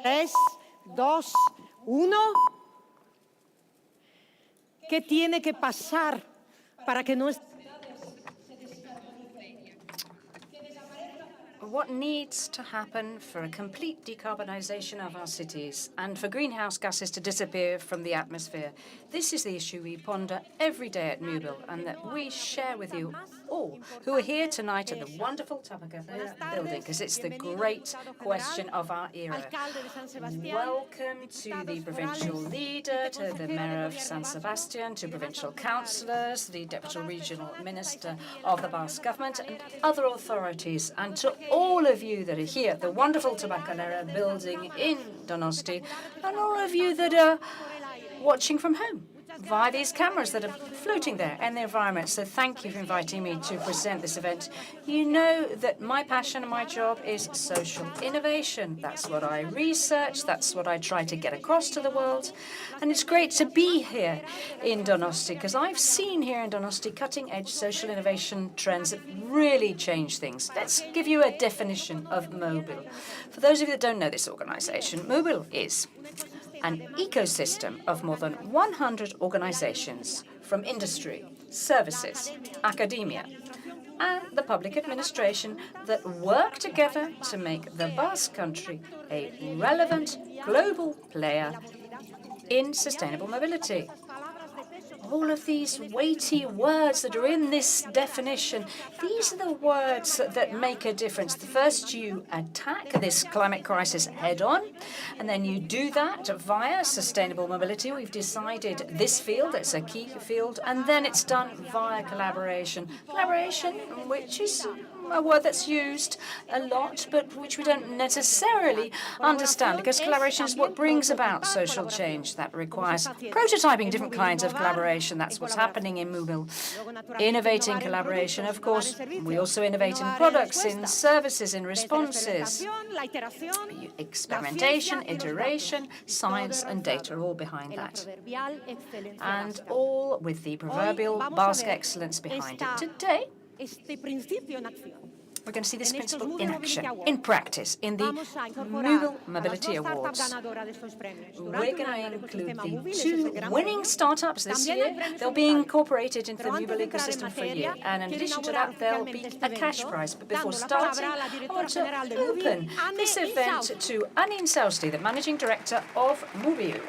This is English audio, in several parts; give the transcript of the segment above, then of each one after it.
3, 2, 1. ¿Qué tiene que pasar para que nuestra... What needs to happen for a complete decarbonization of our cities and for greenhouse gases to disappear from the atmosphere? This is the issue we ponder every day at MUBIL and that we share with you all who are here tonight at the wonderful Tabacalera building, because it's the great question of our era. Welcome to the provincial leader, to the mayor of San Sebastian, to provincial councillors, the deputy regional minister of the Basque government and other authorities, and to all of you that are here at the wonderful Tabacalera building in Donosti, and all of you that are watching from home via these cameras that are floating there in the environment. So thank you for inviting me to present this event. You know that my passion and my job is social innovation. That's what I research, that's what I try to get across to the world. And it's great to be here in Donosti, because I've seen here in Donosti cutting-edge social innovation trends that really change things. Let's give you a definition of MUBIL. For those of you that don't know this organization, MUBIL is an ecosystem of more than 100 organizations from industry, services, academia, and the public administration that work together to make the Basque Country a relevant global player in sustainable mobility. All of these weighty words that are in this definition, these are the words that make a difference. First, you attack this climate crisis head-on, and then you do that via sustainable mobility. We've decided this field, it's a key field, and then it's done via collaboration. Collaboration, which is a word that's used a lot, but which we don't necessarily understand, because collaboration is what brings about social change. That requires prototyping different kinds of collaboration. That's what's happening in MUBIL. Innovating collaboration, of course. We also innovate in products, in services, in responses. Experimentation, iteration, science, and data are all behind that. And all with the proverbial Basque excellence behind it. Today, we're going to see this principle in action, in practice, in the MUBIL Mobility Awards. We're going to include the 2 winning startups this year. They'll be incorporated into the MUBIL ecosystem for a year. And in addition to that, there'll be a cash prize. But before starting, I want to open this event to Anne Insausti, the Managing Director of MUBIL.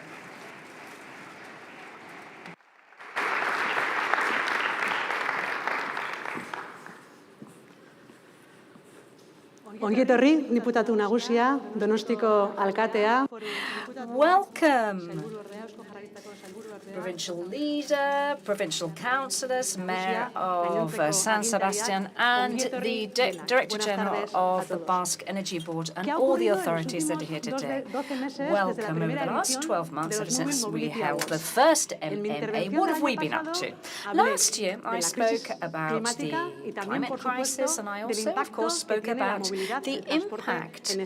Ongi etorri, diputatu nagusia, Donostiko alkatea. Welcome, provincial leader, provincial councillors, mayor of San Sebastian, and the Director General of the Basque Energy Board, and all the authorities that are here today. Welcome. Over the last 12 months, ever since we held the first MMA, what have we been up to? Last year, I spoke about the climate crisis, and I also, of course, spoke about the impact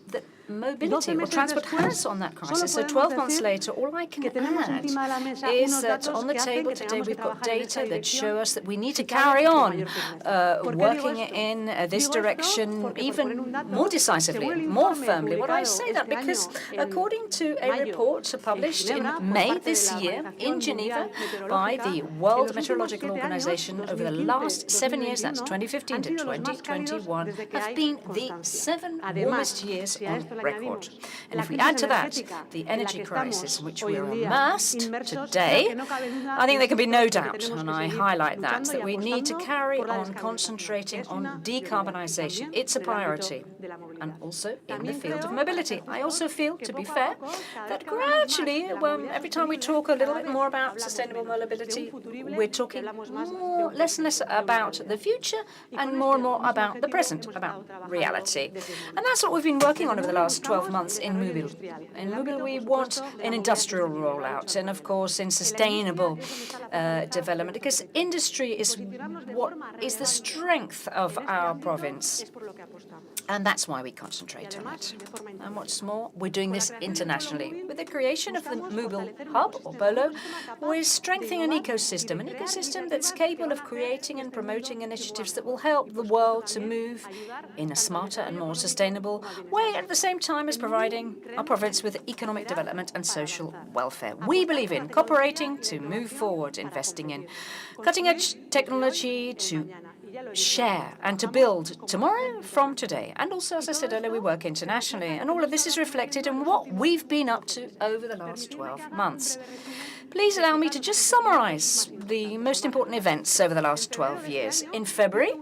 that mobility or transport has on that crisis. So 12 months later, all I can add is that on the table today we've got data that show us that we need to carry on working in this direction even more decisively, more firmly. Why do I say that? Because according to a report published in May this year in Geneva by the World Meteorological Organization, over the last 7 years, that's 2015 to 2021, have been the 7 warmest years on record. And if we add to that the energy crisis in which we are immersed today, I think there can be no doubt, and I highlight that we need to carry on concentrating on decarbonization. It's a priority, and also in the field of mobility. I also feel, to be fair, that gradually, every time we talk a little bit more about sustainable mobility, we're talking less and less about the future and more about the present, about reality. And that's what we've been working on over the last 12 months in MUBIL. In MUBIL, we want an industrial rollout and, of course, in sustainable development, because industry is what is the strength of our province. And that's why we concentrate on it. And what's more, we're doing this internationally. With the creation of the MUBIL hub, or Polo, we're strengthening an ecosystem that's capable of creating and promoting initiatives that will help the world to move in a smarter and more sustainable way, at the same time as providing our province with economic development and social welfare. We believe in cooperating to move forward, investing in cutting-edge technology to share and to build tomorrow from today. And also, as I said earlier, we work internationally. And all of this is reflected in what we've been up to over the last 12 months. Please allow me to just summarize the most important events over the last 12 years. In February,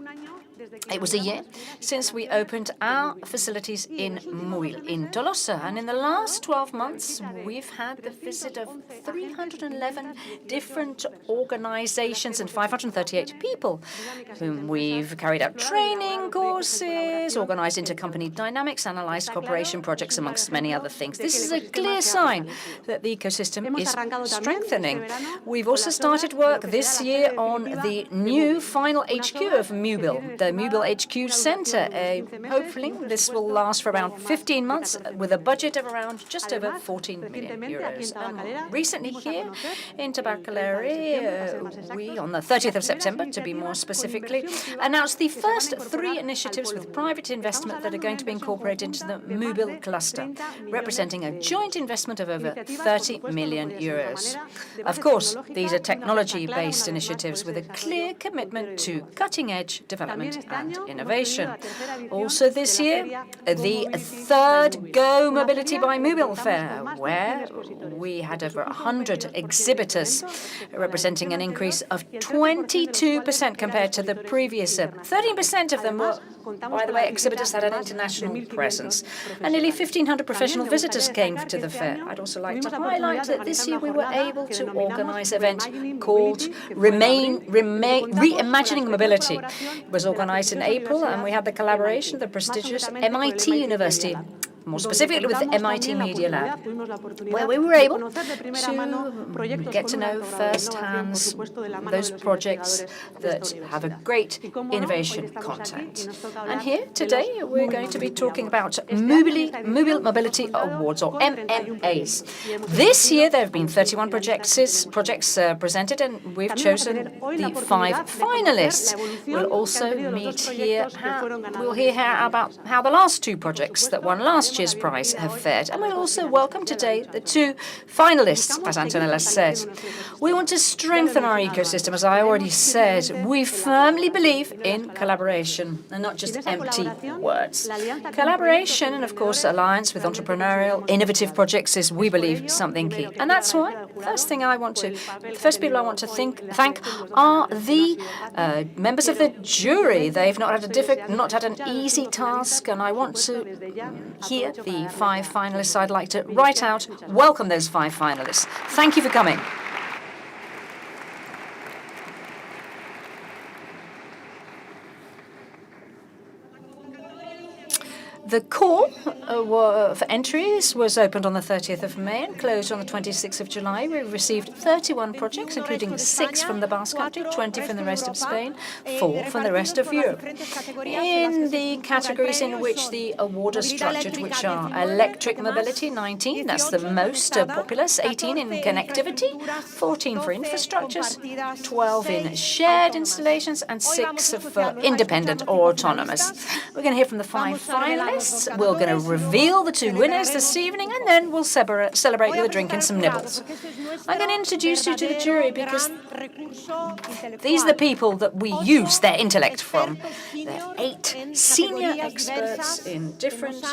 it was a year since we opened our facilities in MUBIL, in Tolosa. And in the last 12 months, we've had the visit of 311 different organizations and 538 people, whom we've carried out training courses, organized intercompany dynamics, analyzed cooperation projects, amongst many other things. This is a clear sign that the ecosystem is strengthening. We've also started work this year on the new final HQ of MUBIL, the MUBIL HQ Center. Hopefully, this will last for around 15 months with a budget of around just over 14 million euros. And recently here in Tabakalera, we, on the 30th of September, to be more specifically, announced the first 3 initiatives with private investment that are going to be incorporated into the MUBIL cluster, representing a joint investment of over 30 million euros. Of course, these are technology-based initiatives with a clear commitment to cutting-edge development and innovation. Also this year, the 3rd Go Mobility by MUBIL Fair, where we had over 100 exhibitors, representing an increase of 22% compared to the previous year. 13% of them were, by the way, exhibitors that had an international presence, and nearly 1,500 professional visitors came to the fair. I'd also like to highlight that this year we were able to organize an event called Reimagining Mobility. It was organized in April, and we had the collaboration of the prestigious MIT University, more specifically with the MIT Media Lab, where we were able to get to know firsthand those projects that have a great innovation content. And here today we're going to be talking about MUBIL Mobility Awards, or MMAs. This year there have been 31 projects presented, and we've chosen the 5 finalists. We'll also we'll hear about how the last 2 projects that won last year's prize have fared. And we'll also welcome today the 2 finalists, as Antonella said. We want to strengthen our ecosystem, as I already said. We firmly believe in collaboration and not just empty words. Collaboration and, of course, alliance with entrepreneurial, innovative projects is, we believe, something key. And that's why the first people I want to thank are the members of the jury. They've not had an easy task, and I want to hear the 5 finalists. I'd like to right out welcome those 5 finalists. Thank you for coming. The call for entries was opened on the 30th of May and closed on the 26th of July. We received 31 projects, including 6 from the Basque Country, 20 from the rest of Spain, 4 from the rest of Europe. In the categories in which the award is structured, which are electric mobility, 19, that's the most populous, 18 in connectivity, 14 for infrastructures, 12 in shared installations, and 6 for independent or autonomous. We're going to hear from the 5 finalists. We're going to reveal the 2 winners this evening, and then we'll celebrate with a drink and some nibbles. I'm going to introduce you to the jury because these are the people that we use their intellect from. They're 8 senior experts in different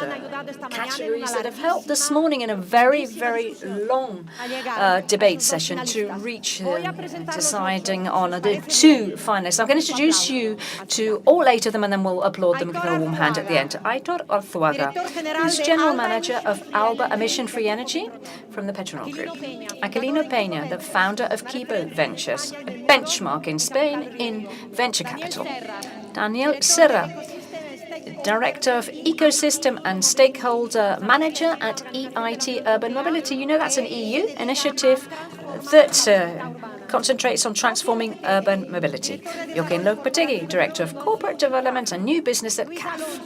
categories that have helped this morning in a very, very long debate session to reach deciding on the 2 finalists. I'm going to introduce you to all 8 of them, and then we'll applaud them and give them a warm hand at the end. Aitor Arzuaga, who's General Manager of Alba Emission Free Energy from the Petronor Group. Aquilino Peña, the founder of Kibo Ventures, a benchmark in Spain in venture capital. Daniel Serra, Director of Ecosystem and Stakeholder Manager at EIT Urban Mobility. You know that's an EU initiative that concentrates on transforming urban mobility. Joaquin Lopetegui, Director of Corporate Development and New Business at CAF.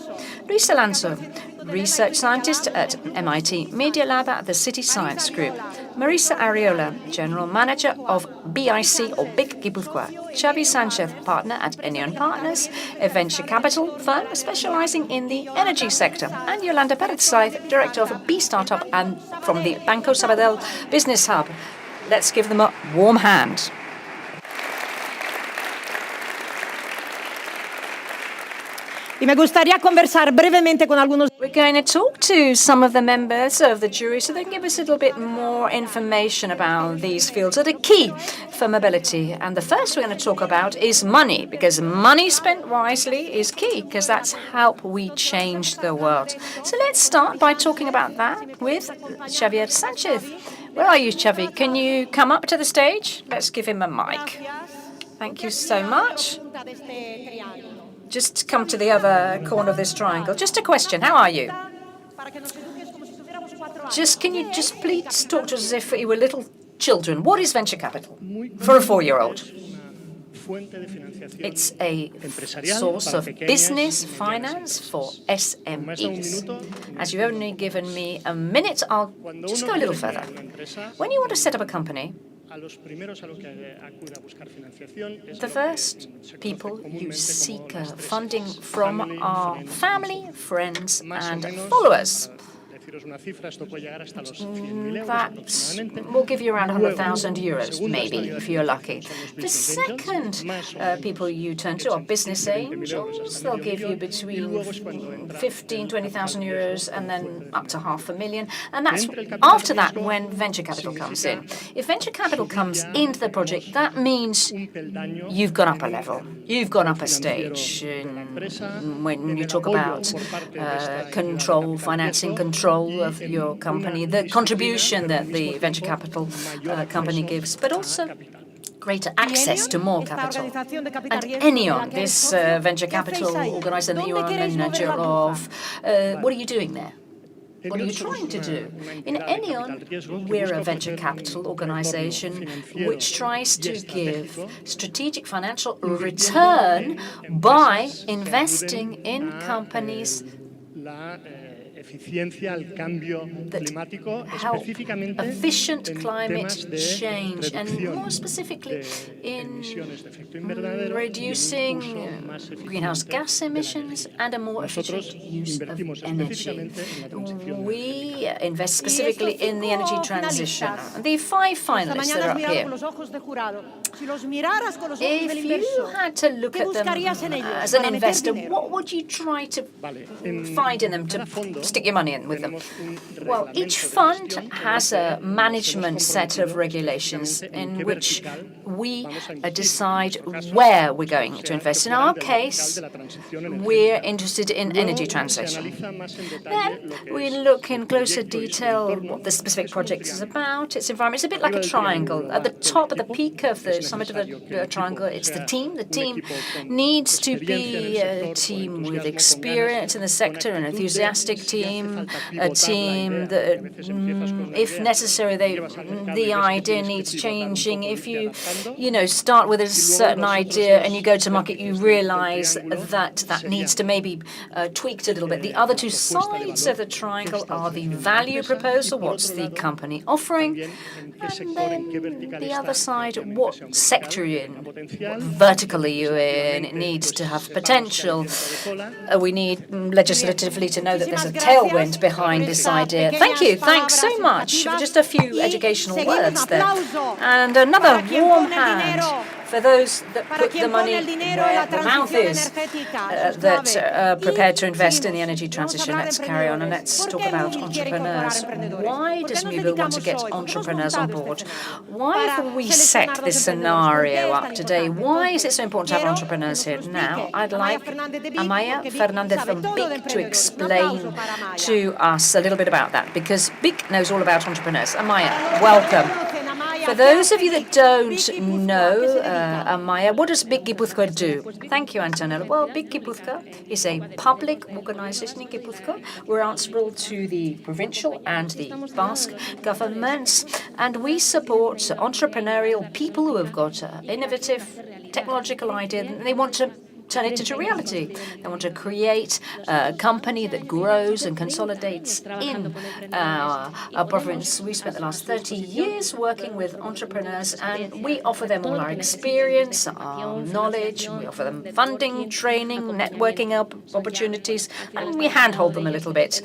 Luis Alonso, Research Scientist at MIT Media Lab at the City Science Group. Marisa Ariola, General Manager of BIC or Big Gipuzkoa. Javier Sanchez, Partner at Enion Partners, a venture capital firm specializing in the energy sector. And Yolanda Perez-Saiz, Director of B Startup and from the Banco Sabadell Business Hub. Let's give them a warm hand. Y me gustaría conversar brevemente con algunos. We're going to talk to some of the members of the jury so they can give us a little bit more information about these fields that are key for mobility. And the first we're going to talk about is money, because money spent wisely is key, because that's how we change the world. So let's start by talking about that with Javier Sanchez. Where are you, Xavi? Can you come up to the stage? Let's give him a mic. Thank you so much. Just come to the other corner of this triangle. Just a question. How are you? Can you please talk to us as if you were little children? What is venture capital for a 4-year-old? It's a source of business finance for SMEs. As you've only given me a minute, I'll just go a little further. When you want to set up a company, the first people you seek funding from are family, friends, and followers. That will give you around 100,000 euros, maybe, if you're lucky. The second people you turn to are business angels. They'll give you between 15,000, 20,000 euros and then up to 500,000. And that's after that when venture capital comes in. If venture capital comes into the project, that means you've gone up a level. You've gone up a stage. When you talk about control, financing control of your company, the contribution that the venture capital company gives, but also greater access to more capital. And Enion, this venture capital organization that you are a manager of, what are you doing there? What are you trying to do? In Enion, we're a venture capital organization which tries to give strategic financial return by investing in companies that help efficient climate change, and more specifically in reducing greenhouse gas emissions and a more efficient use of energy. We invest specifically in the energy transition. The 5 finalists that are up here, if you had to look at them as an investor, what would you try to find in them to stick your money in with them? Well, each fund has a management set of regulations in which we decide where we're going to invest. In our case, we're interested in energy transition. Then we look in closer detail what the specific project is about, its environment. It's a bit like a triangle. At the top, at the peak of the summit of the triangle, it's the team. The team needs to be a team with experience in the sector, an enthusiastic team, a team that, if necessary, the idea needs changing. If you start with a certain idea and you go to market, you realize that needs to maybe tweaked a little bit. The other 2 sides of the triangle are the value proposal, what's the company offering, and then the other side, what sector you're in, what vertical are you in. It needs to have potential. We need legislatively to know that there's a tailwind behind this idea. Thank you. Thanks so much. Just a few educational words there. And another warm hand for those that put the money where the mouth is, that are prepared to invest in the energy transition. Let's carry on and let's talk about entrepreneurs. Why does MUBIL want to get entrepreneurs on board? Why have we set this scenario up today? Why is it so important to have entrepreneurs here? Now, I'd like Amaya Fernandez from BIC to explain to us a little bit about that, because BIC knows all about entrepreneurs. Amaya, welcome. For those of you that don't know, Amaya, what does Big Gipuzkoa do? Thank you, Antonella. Well, Big Gipuzkoa is a public organization in Gipuzkoa. We're answerable to the provincial and the Basque governments, and we support entrepreneurial people who have got innovative technological idea, and they want to turn it into reality. They want to create a company that grows and consolidates in our province. We spent the last 30 years working with entrepreneurs, and we offer them all our experience, our knowledge. We offer them funding, training, networking opportunities, and we handhold them a little bit.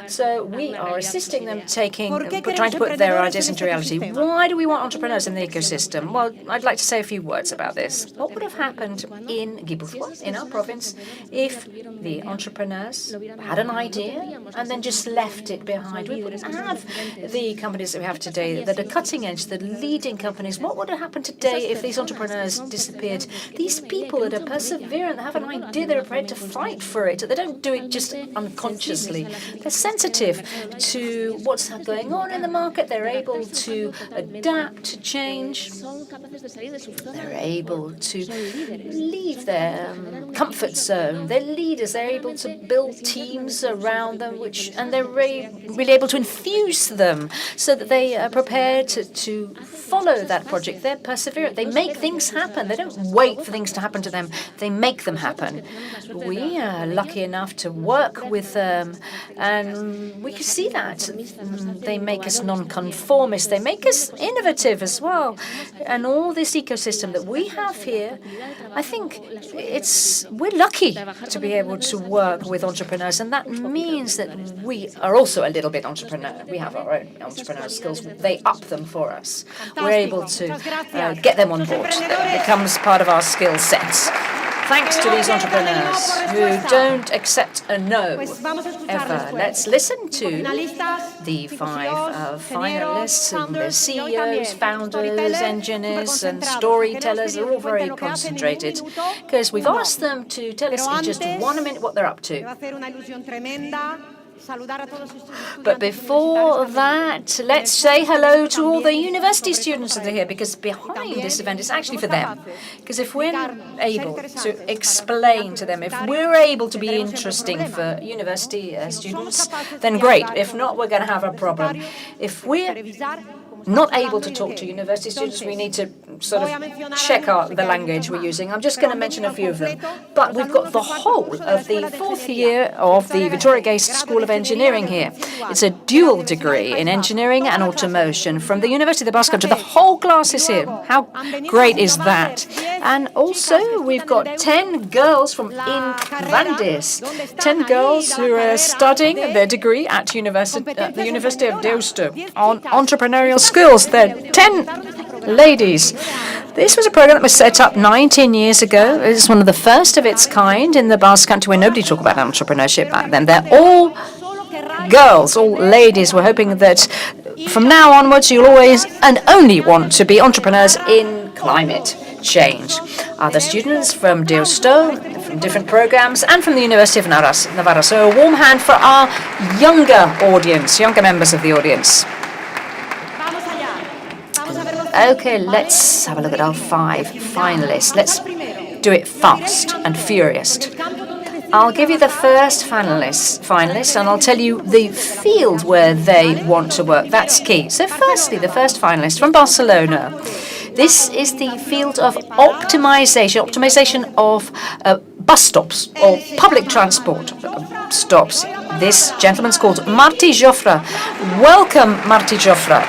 So we are assisting them trying to put their ideas into reality. Why do we want entrepreneurs in the ecosystem? Well, I'd like to say a few words about this. What would have happened in Gipuzkoa, in our province, if the entrepreneurs had an idea and then just left it behind? We wouldn't have the companies that we have today that are cutting edge, the leading companies. What would have happened today if these entrepreneurs disappeared? These people that are perseverant, that have an idea, they're prepared to fight for it. They don't do it just unconsciously. They're sensitive to what's going on in the market. They're able to adapt, to change. They're able to leave their comfort zone. They're leaders. They're able to build teams around them, and they're really able to infuse them so that they are prepared to follow that project. They're perseverant. They make things happen. They don't wait for things to happen to them. They make them happen. We are lucky enough to work with them, and we can see that. They make us non-conformist. They make us innovative as well. And all this ecosystem that we have here, I think we're lucky to be able to work with entrepreneurs, and that means that we are also a little bit entrepreneur. We have our own entrepreneurial skills. They up them for us. We're able to get them on board. It becomes part of our skill sets. Thanks to these entrepreneurs who don't accept a no ever. Let's listen to the 5 finalists, and the CEOs, founders, engineers, and storytellers. They're all very concentrated because we've asked them to tell us in just 1 minute what they're up to. But before that, let's say hello to all the university students that are here, because behind this event is actually for them. Because if we're able to explain to them, if we're able to be interesting for university students, then great. If not, we're going to have a problem. If we're not able to talk to university students, we need to sort of check out the language we're using. I'm just going to mention a few of them. But we've got the whole of the 4th year of the Vitoria-Gast School of Engineering here. It's a dual degree in engineering and automation from the University of the Basque Country. The whole class is here. How great is that? And also, we've got 10 girls from Invandis, 10 girls who are studying their degree at the University of Deusto on entrepreneurial skills. There are 10 ladies. This was a program that was set up 19 years ago. It was one of the first of its kind in the Basque Country, where nobody talked about entrepreneurship back then. They're all girls, all ladies. We're hoping that from now onwards you'll always and only want to be entrepreneurs in climate change. Other students from Deusto, from different programs, and from the University of Navarra. So a warm hand for our younger audience, younger members of the audience. Okay, let's have a look at our 5 finalists. Let's do it fast and furious. I'll give you the first finalist, and I'll tell you the field where they want to work. That's key. So firstly, the first finalist from Barcelona. This is the field of optimization of bus stops or public transport stops. This gentleman's called Martí Jofre. Welcome, Martí Jofre.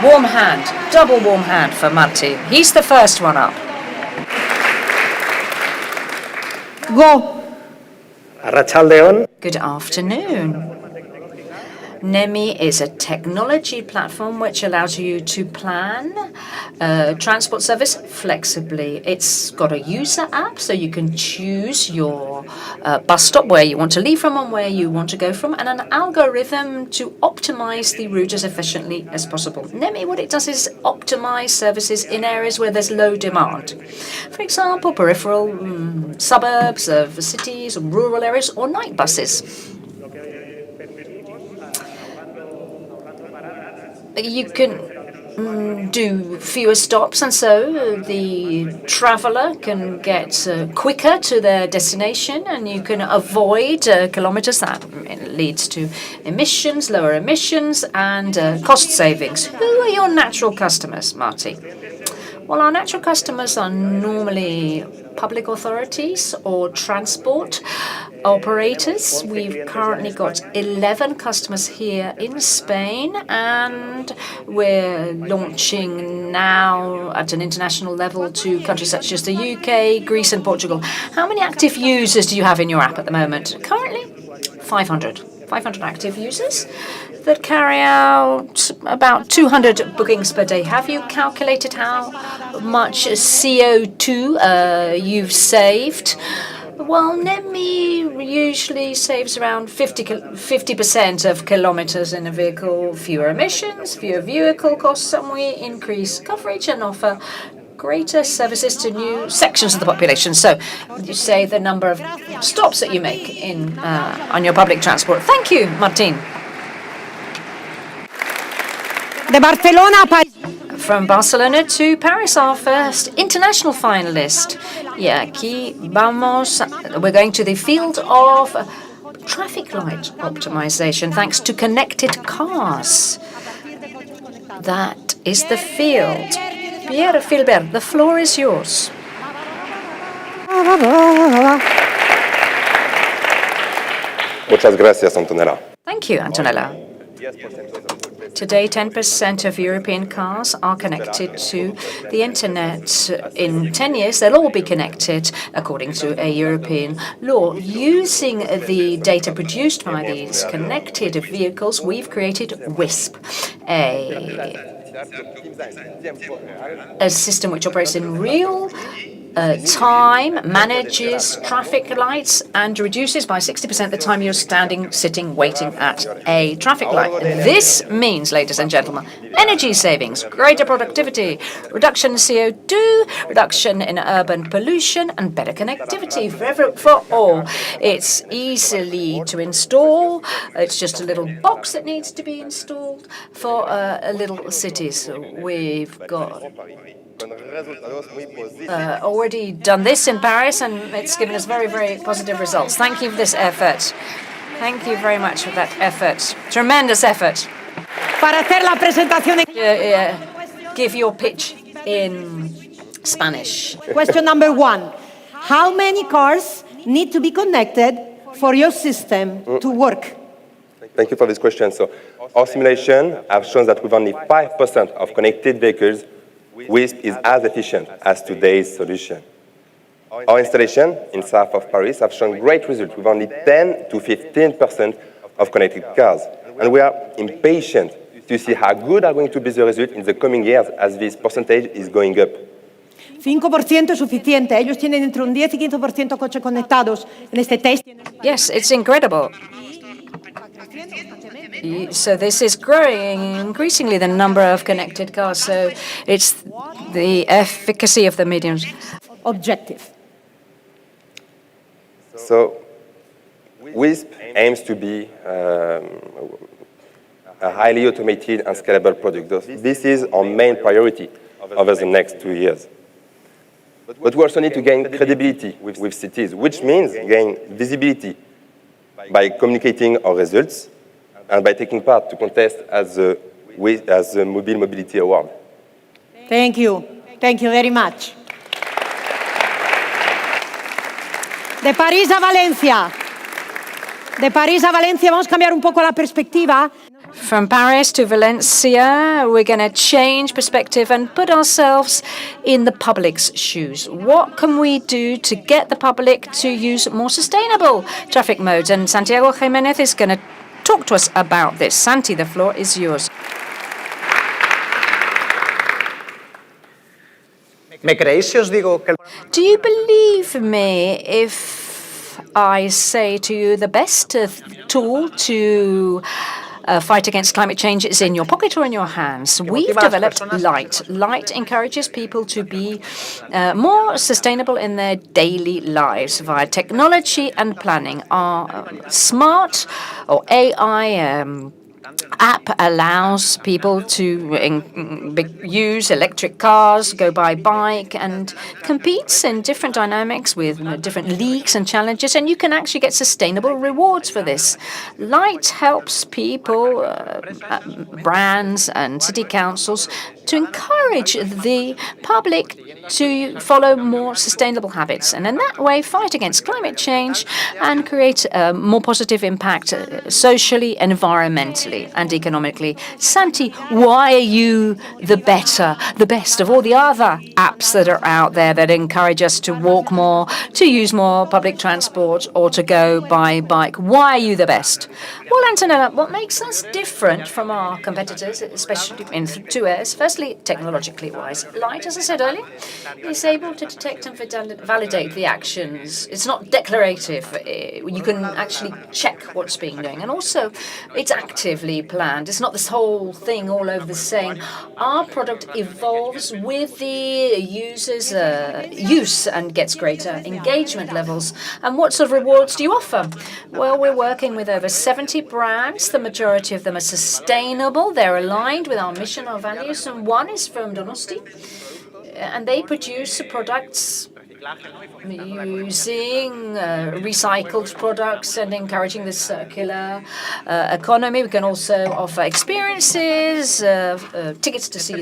Warm hand, double warm hand for Martí. He's the first one up. Go. Arratsaldeon. Good afternoon. NEMI is a technology platform which allows you to plan transport service flexibly. It's got a user app, so you can choose your bus stop, where you want to leave from and where you want to go from, and an algorithm to optimize the route as efficiently as possible. NEMI, what it does is optimize services in areas where there's low demand. For example, peripheral suburbs of cities, or rural areas, or night buses. You can do fewer stops, and so the traveler can get quicker to their destination, and you can avoid kilometers. That leads to emissions, lower emissions, and cost savings. Who are your natural customers, Marty? Well, our natural customers are normally public authorities or transport operators. We've currently got 11 customers here in Spain, and we're launching now at an international level to countries such as the UK, Greece, and Portugal. How many active users do you have in your app at the moment? Currently, 500. 500 active users that carry out about 200 bookings per day. Have you calculated how much CO2 you've saved? Well, NEMI usually saves around 50% of kilometers in a vehicle, fewer emissions, fewer vehicle costs, and we increase coverage and offer greater services to new sections of the population. So you say the number of stops that you make in on your public transport. Thank you, Martín. De Barcelona a París. From Barcelona to Paris, our first international finalist. Yeah, aquí vamos. We're going to the field of traffic light optimization thanks to connected cars. That is the field. Pierre Filbert, the floor is yours. Muchas gracias, Antonella. Thank you, Antonella. Today, 10% of European cars are connected to the internet. In 10 years, they'll all be connected, according to a European law. Using the data produced by these connected vehicles, we've created WISP, a system which operates in real time, manages traffic lights, and reduces by 60% the time you're standing, sitting, waiting at a traffic light. This means, ladies and gentlemen, energy savings, greater productivity, reduction in CO2, reduction in urban pollution, and better connectivity for all. It's easily to install. It's just a little box that needs to be installed for little cities. We've got already done this in Paris, and it's given us very, very positive results. Thank you for this effort. Thank you very much for that effort. Tremendous effort. Para hacer la presentación Give your pitch in Spanish. Question number 1. How many cars need to be connected for your system to work? Thank you for this question. So, our simulation have shown that with only 5% of connected vehicles, WISP is as efficient as today's solution. Our installation in south of Paris have shown great results with only 10 to 15% of connected cars. And we are impatient to see how good are going to be the results in the coming years as this percentage is going up. 5% es suficiente. Ellos tienen entre un 10 y 15% coches conectados en este test. Yes, it's incredible. So this is growing increasingly, the number of connected cars. So it's the efficacy of the mediums. Objective. So WISP aims to be a highly automated and scalable product. This is our main priority over the next 2 years. But we also need to gain credibility with cities, which means gain visibility by communicating our results and by taking part to contest as the MUBIL Mobility Award. Thank you. Thank you very much. De París a Valencia. De París a Valencia, vamos a cambiar un poco la perspectiva. From Paris to Valencia, we're going to change perspective and put ourselves in the public's shoes. What can we do to get the public to use more sustainable traffic modes? And Santiago Jiménez is going to talk to us about this. Santi, the floor is yours. Do you believe me if I say to you the best tool to fight against climate change is in your pocket or in your hands? We've developed Light. Light encourages people to be more sustainable in their daily lives via technology and planning. Our smart or AI app allows people to use electric cars, go by bike, and competes in different dynamics with different leagues and challenges, and you can actually get sustainable rewards for this. Light helps people, brands, and city councils to encourage the public to follow more sustainable habits, and in that way fight against climate change and create a more positive impact socially, environmentally, and economically. Santi, why are you the best of all the other apps that are out there that encourage us to walk more, to use more public transport, or to go by bike? Why are you the best? Well, Antonella, what makes us different from our competitors, especially in two areas? Firstly, technologically wise. Light, as I said earlier, is able to detect and validate the actions. It's not declarative. You can actually check what's being done. And also, it's actively planned. It's not this whole thing all over the same. Our product evolves with the user's use and gets greater engagement levels. And what sort of rewards do you offer? Well, we're working with over 70 brands. The majority of them are sustainable. They're aligned with our mission, our values, and one is from Donosti, and they produce products using recycled products and encouraging the circular economy. We can also offer experiences, tickets to see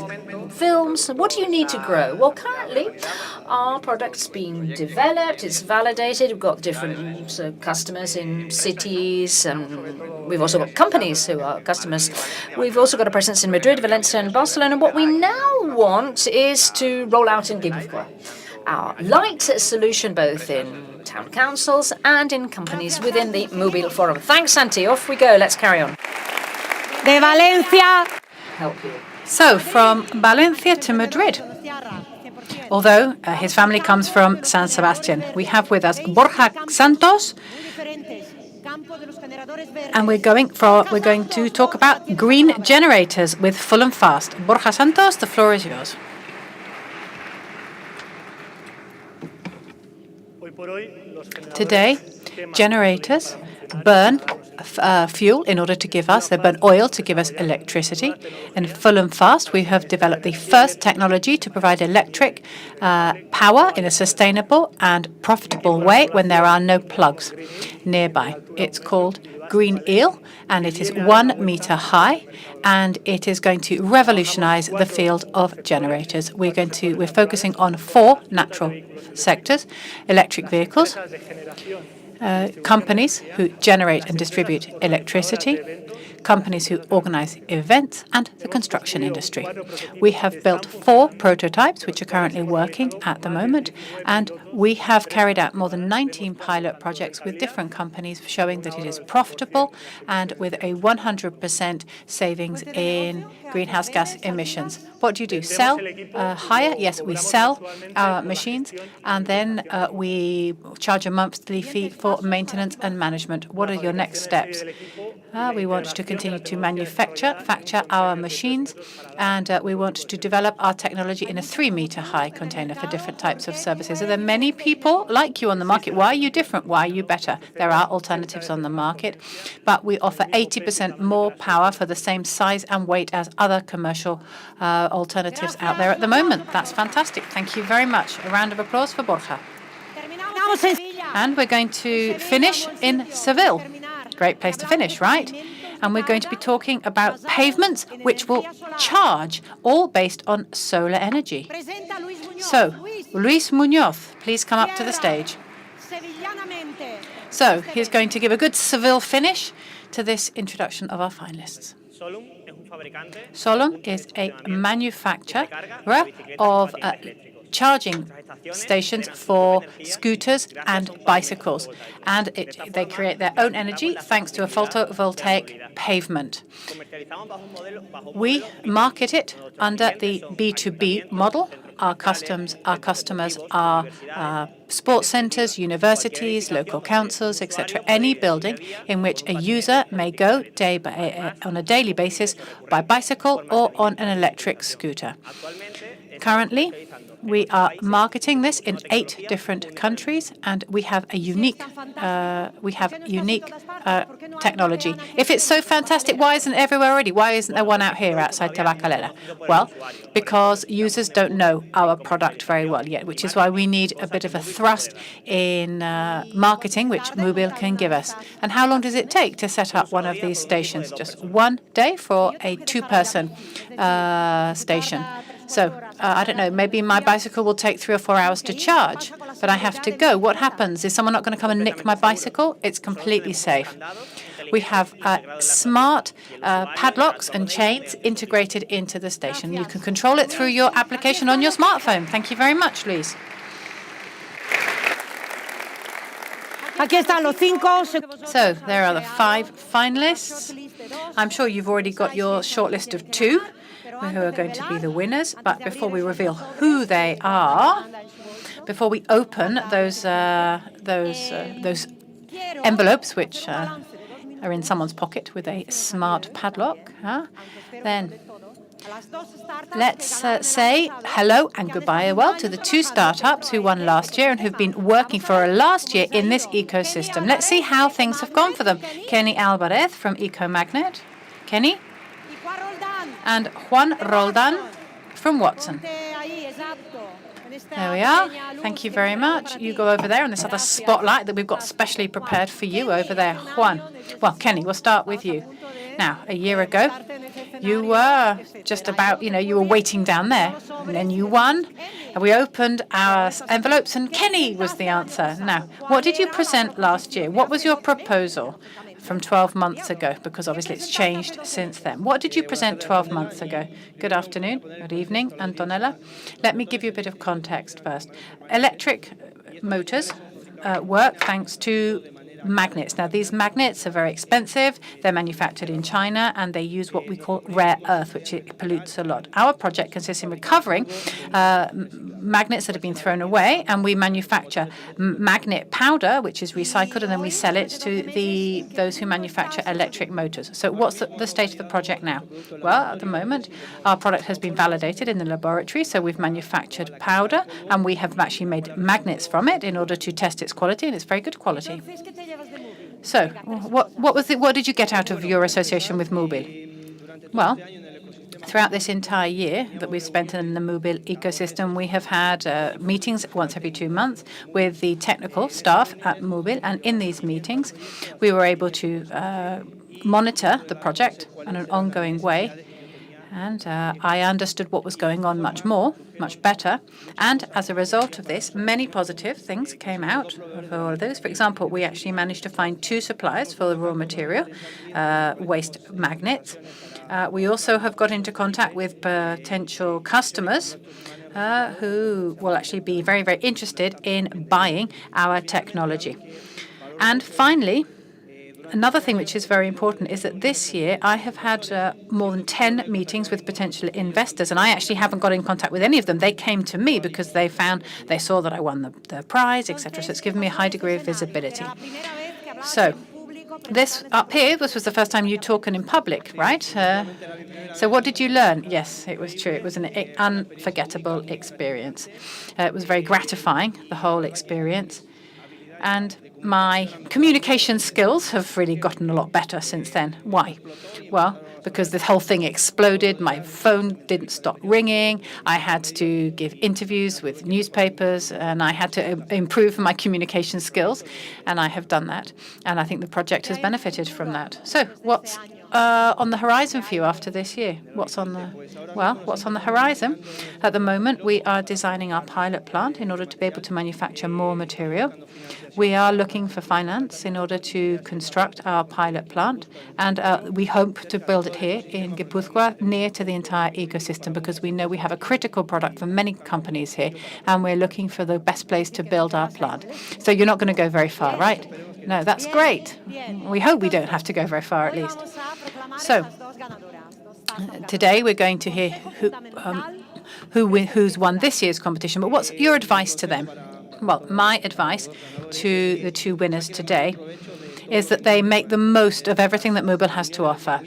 films. What do you need to grow? Well, currently, our product's being developed, it's validated. We've got different customers in cities, and we've also got companies who are customers. We've also got a presence in Madrid, Valencia, and Barcelona. What we now want is to roll out in Gipuzkoa our light solution both in town councils and in companies within the MUBIL forum. Thanks, Santi. Off we go. Let's carry on. De Valencia. Help you. So, from Valencia to Madrid. Although his family comes from San Sebastian, we have with us Borja Santos, and we're going to talk about green generators with Full and Fast. Borja Santos, the floor is yours. Today, generators burn fuel in order to give us, they burn oil to give us electricity. In Full and Fast, we have developed the first technology to provide electric power in a sustainable and profitable way when there are no plugs nearby. It's called Green Eel, and it is 1 meter high, and it is going to revolutionize the field of generators. We're focusing on 4 natural sectors: electric vehicles, companies who generate and distribute electricity, companies who organize events, and the construction industry. We have built 4 prototypes, which are currently working at the moment, and we have carried out more than 19 pilot projects with different companies, showing that it is profitable and with a 100% savings in greenhouse gas emissions. What do you do? Sell? Hire? Yes, we sell our machines, and then we charge a monthly fee for maintenance and management. What are your next steps? We want to continue to manufacture our machines, and we want to develop our technology in a 3-meter high container for different types of services. Are there many people like you on the market? Why are you different? Why are you better? There are alternatives on the market, but we offer 80% more power for the same size and weight as other commercial alternatives out there at the moment. That's fantastic. Thank you very much. A round of applause for Borja. And we're going to finish in Seville. Great place to finish, right? And we're going to be talking about pavements which will charge, all based on solar energy. So, Luis Muñoz, please come up to the stage. So, he's going to give a good Seville finish to this introduction of our finalists. Solon is a manufacturer of charging stations for scooters and bicycles, and they create their own energy thanks to a photovoltaic pavement. We market it under the B2B model. Our customers are sports centers, universities, local councils, etc. Any building in which a user may go on a daily basis by bicycle or on an electric scooter. Currently, We are marketing this in 8 different countries, and we have a unique technology. If it's so fantastic, why isn't it everywhere already? Why isn't there one out here outside Tabacalera? Well, because users don't know our product very well yet, which is why we need a bit of a thrust in marketing, which MUBIL can give us. And how long does it take to set up one of these stations? Just 1 day for a 2-person station. So, I don't know, maybe my bicycle will take 3 or 4 hours to charge, but I have to go. What happens? Is someone not going to come and nick my bicycle? It's completely safe. We have smart padlocks and chains integrated into the station. You can control it through your application on your smartphone. Thank you very much, Luis. So, there are the 5 finalists. I'm sure you've already got your shortlist of 2 who are going to be the winners. But before we reveal who they are, before we open those envelopes, which are in someone's pocket with a smart padlock, then let's say hello and goodbye to the 2 startups who won last year and who've been working for last year in this ecosystem. Let's see how things have gone for them. Kenny Alvarez from Ecomagnet. Kenny? And Juan Roldan from Watson. There we are. Thank you very much. You go over there on this other spotlight that we've got specially prepared for you over there, Juan. Well, Kenny, we'll start with you. Now, a year ago, you were just about, you were waiting down there. And then you won. And we opened our envelopes, and Kenny was the answer. Now, what did you present last year? What was your proposal from 12 months ago? Because obviously it's changed since then. What did you present 12 months ago? Good afternoon, good evening, Antonella. Let me give you a bit of context first. Electric motors work thanks to magnets. Now, these magnets are very expensive. They're manufactured in China, and they use what we call rare earth, which it pollutes a lot. Our project consists in recovering magnets that have been thrown away, and we manufacture magnet powder, which is recycled, and then we sell it to those who manufacture electric motors. So what's the state of the project now? Well, at the moment, our product has been validated in the laboratory, so we've manufactured powder, and we have actually made magnets from it in order to test its quality, and it's very good quality. So, what did you get out of your association with MUBIL? Well, throughout this entire year that we've spent in the MUBIL ecosystem, we have had meetings once every 2 months with the technical staff at MUBIL, and in these meetings, we were able to monitor the project in an ongoing way. And I understood what was going on much better. And as a result of this, many positive things came out of all of this. For example, we actually managed to find 2 suppliers for the raw material, waste magnets. We also have got into contact with potential customers who will actually be very, very interested in buying our technology. And finally, another thing which is very important is that this year I have had more than 10 meetings with potential investors, and I actually haven't got in contact with any of them. They came to me because they saw that I won the prize, etc. So it's given me a high degree of visibility. So this was the first time you talking in public, right? So what did you learn? Yes, it was true. It was an unforgettable experience. It was very gratifying, the whole experience. And my communication skills have really gotten a lot better since then. Why? Well, because this whole thing exploded. My phone didn't stop ringing. I had to give interviews with newspapers, and I had to improve my communication skills, and I have done that. And I think the project has benefited from that. So what's on the horizon for you after this year? What's on the horizon? At the moment, we are designing our pilot plant in order to be able to manufacture more material. We are looking for finance in order to construct our pilot plant, and we hope to build it here in Gipuzkoa, near to the entire ecosystem, because we know we have a critical product for many companies here, and we're looking for the best place to build our plant. So you're not going to go very far, right? No, that's great. We hope we don't have to go very far, at least. So today we're going to hear who's won this year's competition, but what's your advice to them? Well, my advice to the 2 winners today is that they make the most of everything that MUBIL has to offer.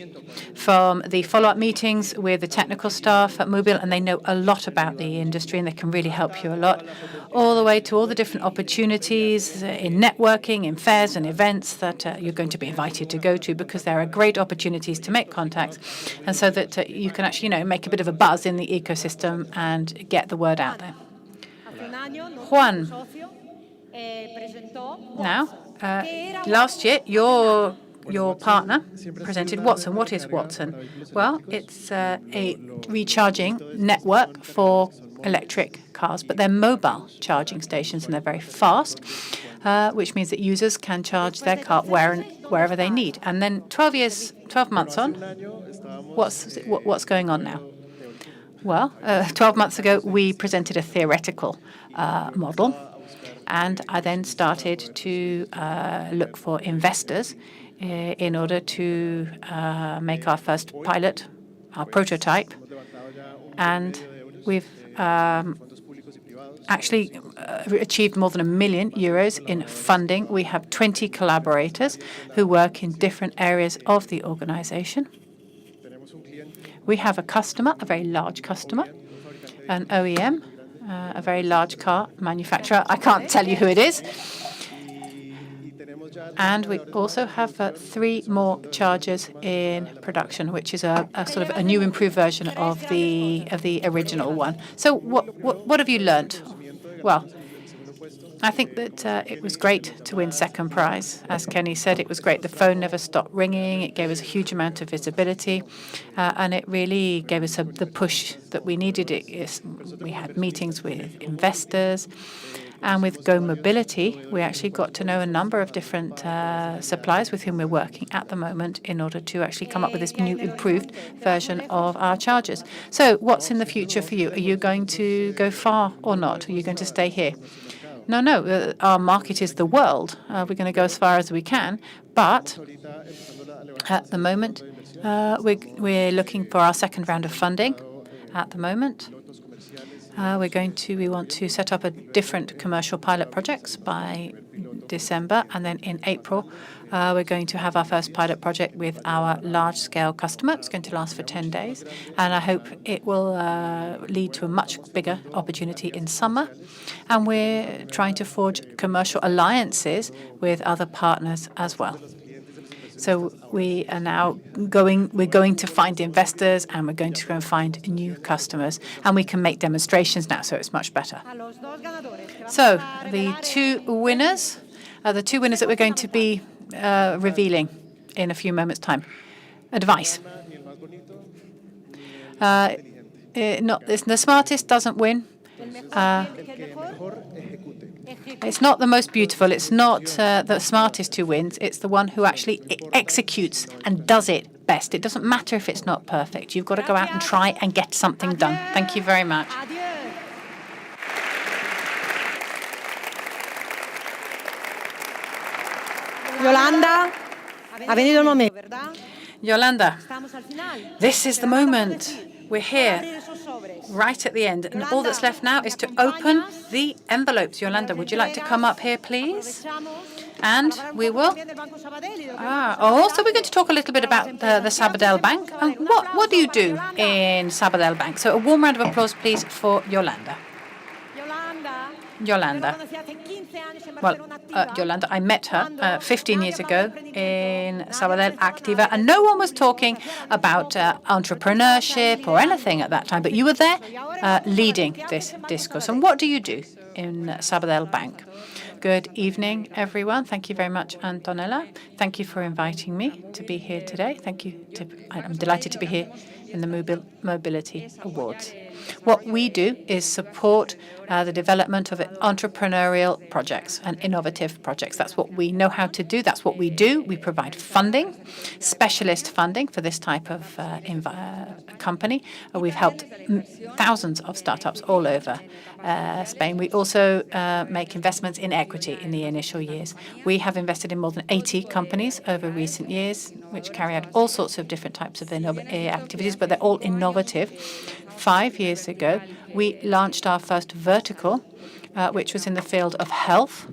From the follow-up meetings with the technical staff at MUBIL, and they know a lot about the industry and they can really help you a lot, all the way to all the different opportunities in networking, in fairs and events that you're going to be invited to go to, because there are great opportunities to make contacts, and so that you can actually, make a bit of a buzz in the ecosystem and get the word out there. Juan, now, last year, your partner presented Watson. What is Watson? Well, it's a recharging network for electric cars, but they're mobile charging stations and they're very fast, which means that users can charge their car wherever they need. And then 12 months on, what's going on now? Well, 12 months ago, we presented a theoretical model, and I then started to look for investors in order to make our first pilot, our prototype. And we've actually achieved more than €1 million in funding. We have 20 collaborators who work in different areas of the organization. We have a customer, a very large customer, an OEM, a very large car manufacturer. I can't tell you who it is. And we also have 3 more chargers in production, which is a sort of a new improved version of the original one. So what have you learned? Well, I think that it was great to win second prize. As Kenny said, it was great. The phone never stopped ringing. It gave us a huge amount of visibility, and it really gave us the push that we needed. We had meetings with investors. And with Go Mobility, we actually got to know a number of different suppliers with whom we're working at the moment in order to actually come up with this new improved version of our chargers. So what's in the future for you? Are you going to go far or not? Are you going to stay here? No, our market is the world. We're going to go as far as we can. But at the moment, we're looking for our second round of funding at the moment. We want to set up a different commercial pilot projects by December, and then in April, we're going to have our first pilot project with our large-scale customer. It's going to last for 10 days, and I hope it will lead to a much bigger opportunity in summer. And we're trying to forge commercial alliances with other partners as well. So we are now we're going to find investors, and we're going to go and find new customers, and we can make demonstrations now, so it's much better. So the two winners that we're going to be revealing in a few moments' time. Advice. The smartest doesn't win. It's not the most beautiful. It's not the smartest who wins. It's the one who actually executes and does it best. It doesn't matter if it's not perfect. You've got to go out and try and get something done. Thank you very much. Yolanda, ha venido el momento, ¿verdad? Yolanda, this is the moment. We're here, right at the end. And all that's left now is to open the envelopes. Yolanda, would you like to come up here, please? And we will. Also, we're going to talk a little bit about the Sabadell Bank. And what do you do in Sabadell Bank? So a warm round of applause, please, for Yolanda. Yolanda. Well, Yolanda, I met her 15 years ago in Sabadell Activa, and no one was talking about entrepreneurship or anything at that time, but you were there leading this discourse. And what do you do in Sabadell Bank? Good evening, everyone. Thank you very much, Antonella. Thank you for inviting me to be here today. I'm delighted to be here in the MUBIL Mobility Awards. What we do is support the development of entrepreneurial projects and innovative projects. That's what we know how to do. That's what we do. We provide funding, specialist funding for this type of company. We've helped thousands of startups all over Spain. We also make investments in equity in the initial years. We have invested in more than 80 companies over recent years, which carry out all sorts of different types of activities, but they're all innovative. 5 years ago, we launched our first vertical, which was in the field of health,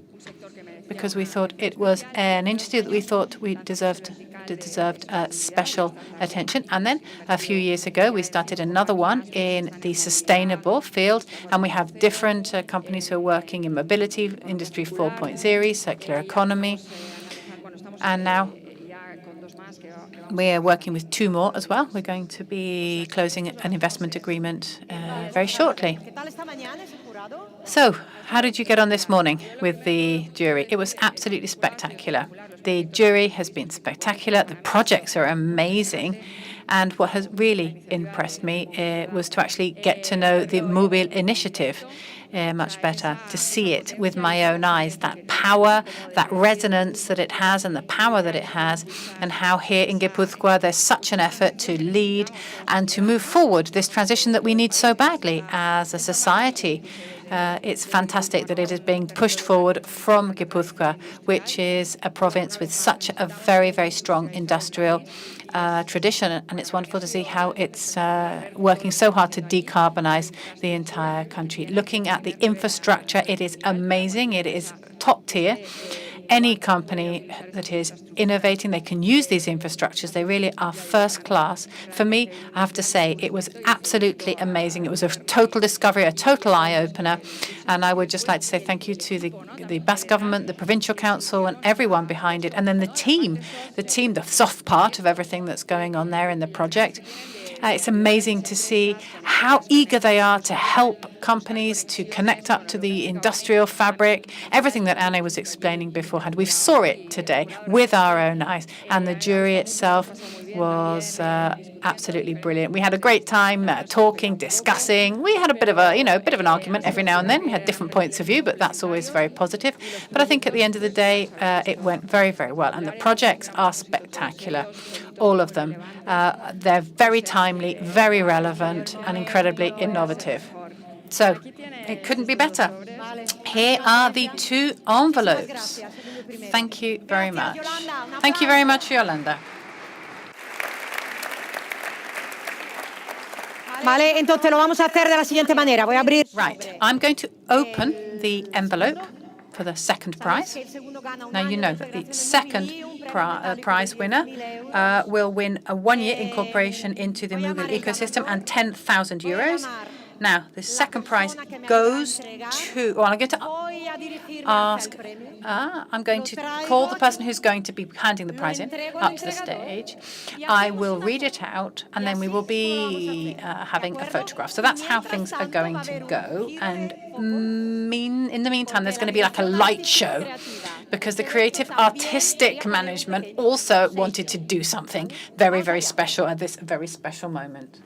because we thought it was an industry that we thought we deserved special attention. And then a few years ago, we started another one in the sustainable field, and we have different companies who are working in mobility, Industry 4.0, circular economy, and now we are working with two more as well. We're going to be closing an investment agreement very shortly. So, how did you get on this morning with the jury? It was absolutely spectacular. The jury has been spectacular. The projects are amazing. And what has really impressed me was to actually get to know the MUBIL initiative much better, to see it with my own eyes, that power, that resonance that it has and the power that it has, and how here in Guipúzcoa there's such an effort to lead and to move forward this transition that we need so badly as a society. It's fantastic that it is being pushed forward from Guipúzcoa, which is a province with such a very, very strong industrial tradition, and it's wonderful to see how it's working so hard to decarbonize the entire country. Looking at the infrastructure, it is amazing. It is top tier. Any company that is innovating, they can use these infrastructures. They really are first class. For me, I have to say, it was absolutely amazing. It was a total discovery, a total eye-opener. And I would just like to say thank you to the Basque government, the provincial council, and everyone behind it. And then the team, the soft part of everything that's going on there in the project. It's amazing to see how eager they are to help companies to connect up to the industrial fabric, everything that Anne was explaining beforehand. We saw it today with our own eyes, and the jury itself was absolutely brilliant. We had a great time talking, discussing. We had a bit of an argument every now and then. We had different points of view, but that's always very positive. But I think at the end of the day, it went very, very well, and the projects are spectacular. All of them. They're very timely, very relevant, and incredibly innovative. So it couldn't be better. Here are the two envelopes. Thank you very much. Thank you very much, Yolanda. Vale, entonces lo vamos a hacer de la siguiente manera. Voy a abrir. Right. I'm going to open the envelope for the second prize. Now, you know that the second prize winner will win a one-year incorporation into the MUBIL ecosystem and 10,000 euros. Now, the second prize goes to, well, I'm going to call the person who's going to be handing the prize in up to the stage. I will read it out, and then we will be having a photograph. So that's how things are going to go. And in the meantime, there's going to be like a light show, because the creative artistic management also wanted to do something very, very special at this very special moment.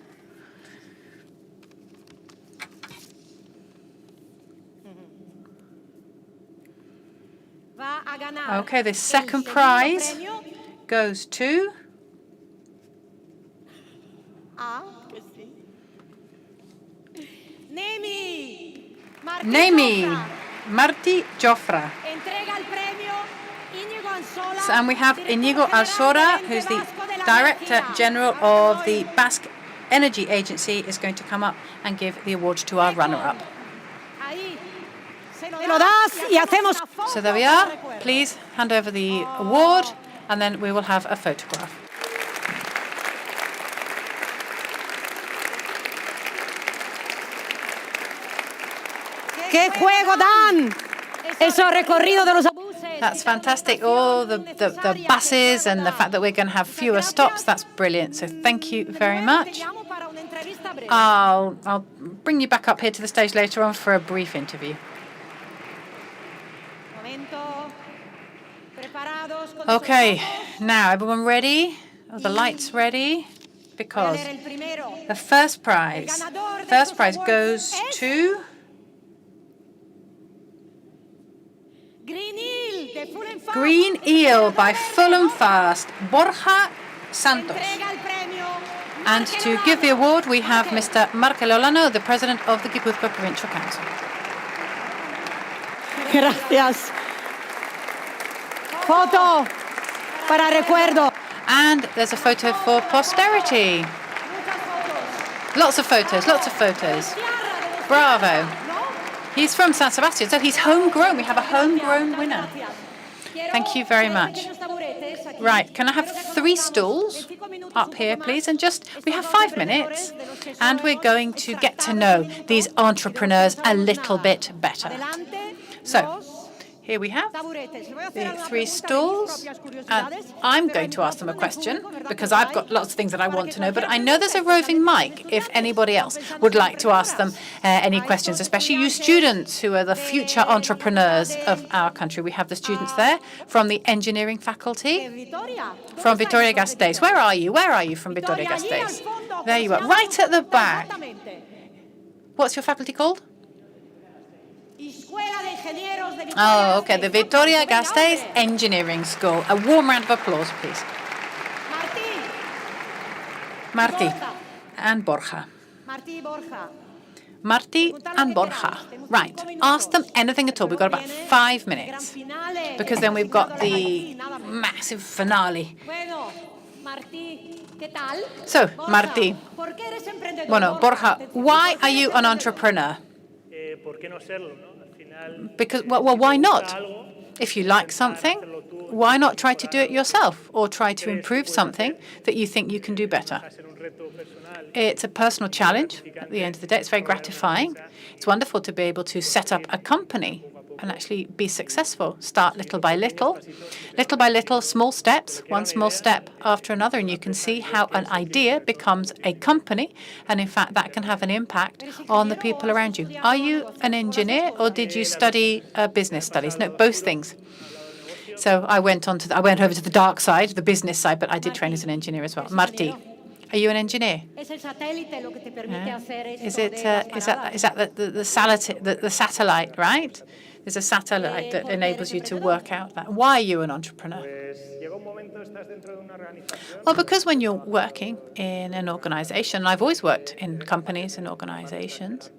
Okay, the second prize goes to Nemi Martí Jofra. And we have Íñigo Alsora, who's the Director General of the Basque Energy Agency, is going to come up and give the award to our runner-up. So there we are. Please hand over the award, and then we will have a photograph. ¡Qué juego dan! Esos recorridos de los autobuses. That's fantastic. All the buses and the fact that we're going to have fewer stops, that's brilliant. So thank you very much. I'll bring you back up here to the stage later on for a brief interview. Okay, now everyone ready? Are the lights ready? Because the first prize goes to Green Eel by Full and Fast, Borja Santos. And to give the award, we have Mr. Markel Olano, the President of the Guipúzcoa Provincial Council. Gracias. Foto para recuerdo. And there's a photo for posterity. Lots of photos, lots of photos. Bravo. He's from San Sebastian, so he's homegrown. We have a homegrown winner. Thank you very much. Right, can I have 3 stools up here, please? And we have 5 minutes, and we're going to get to know these entrepreneurs a little bit better. So, here we have the 3 stools, and I'm going to ask them a question because I've got lots of things that I want to know, but I know there's a roving mic if anybody else would like to ask them any questions, especially you students who are the future entrepreneurs of our country. We have the students there from the engineering faculty from Vitoria-Gasteiz. Where are you? Where are you from Vitoria-Gasteiz? There you are, right at the back. What's your faculty called? Oh, okay, the Vitoria-Gasteiz Engineering School. A warm round of applause, please. Martí and Borja. Martí and Borja. Right, ask them anything at all. We've got about 5 minutes, because then we've got the massive finale. So, Martí. Bueno, Borja, why are you an entrepreneur? Because, well, why not? If you like something, why not try to do it yourself or try to improve something that you think you can do better? It's a personal challenge at the end of the day. It's very gratifying. It's wonderful to be able to set up a company and actually be successful. Start little by little, small steps, one small step after another, and you can see how an idea becomes a company, and in fact that can have an impact on the people around you. Are you an engineer or did you study business studies? No, both things. So I went over to the dark side, the business side, but I did train as an engineer as well. Martí, are you an engineer? Is that the satellite, right? There's a satellite that enables you to work out that. Why are you an entrepreneur? Well, because when you're working in an organization, I've always worked in companies and organizations,